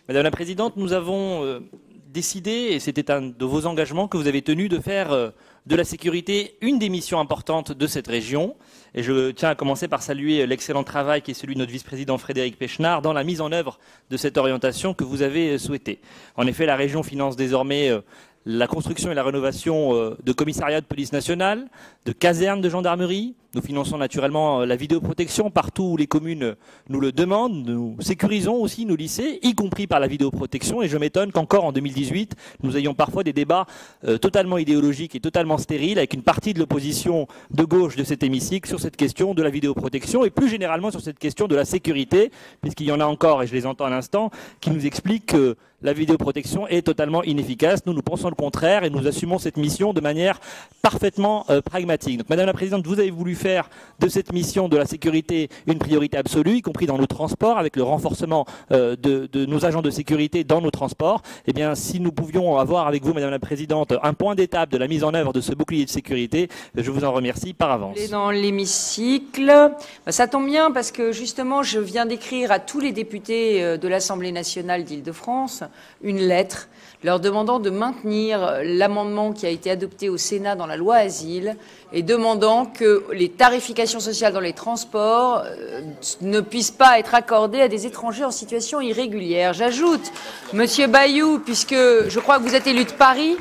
Madame la Présidente, nous avons décidé, et c'était un de vos engagements que vous avez tenu, de faire de la sécurité une des missions importantes de cette région. Et je tiens à commencer par saluer l'excellent travail qui est celui de notre vice-président Frédéric Pechnard dans la mise en œuvre de cette orientation que vous avez souhaitée. En effet, la région finance désormais la construction et la rénovation de commissariats de police nationale, de casernes de gendarmerie. Nous finançons naturellement la vidéoprotection partout où les communes nous le demandent. Nous sécurisons aussi nos lycées, y compris par la vidéoprotection. Et je m'étonne qu'encore en 2018, nous ayons parfois des débats totalement idéologiques et totalement stériles avec une partie de l'opposition de gauche de cet hémicycle sur cette question de la vidéoprotection et plus généralement sur cette question de la sécurité, puisqu'il y en a encore, et je les entends à l'instant, qui nous expliquent que la vidéoprotection est totalement inefficace. Nous pensons le contraire et nous assumons cette mission de manière parfaitement pragmatique. Donc, Madame la Présidente, vous avez voulu faire de cette mission de la sécurité une priorité absolue, y compris dans nos transports, avec le renforcement de nos agents de sécurité dans nos transports. Eh bien, si nous pouvions avoir avec vous, Madame la Présidente, un point d'étape de la mise en œuvre de ce bouclier de sécurité, je vous en remercie par avance. Dans l'hémicycle, ça tombe bien parce que justement, je viens d'écrire à tous les députés de l'Assemblée nationale d'Île-de-France une lettre leur demandant de maintenir l'amendement qui a été adopté au Sénat dans la loi Asile et demandant que les tarifications sociales dans les transports ne puissent pas être accordées à des étrangers en situation irrégulière. J'ajoute, Monsieur Bayou, puisque je crois que vous êtes élu de Paris,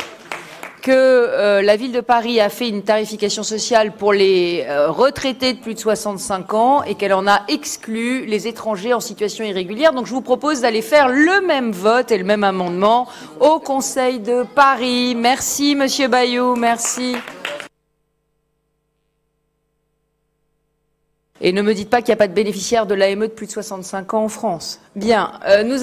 que la ville de Paris a fait une tarification sociale pour les retraités de plus de 65 ans et qu'elle en a exclu les étrangers en situation irrégulière. Donc je vous propose d'aller faire le même vote et le même amendement au Conseil de Paris. Merci Monsieur Bayou, merci. Et ne me dites pas qu'il n'y a pas de bénéficiaires de l'AME de plus de 65 ans en France. Bien, nous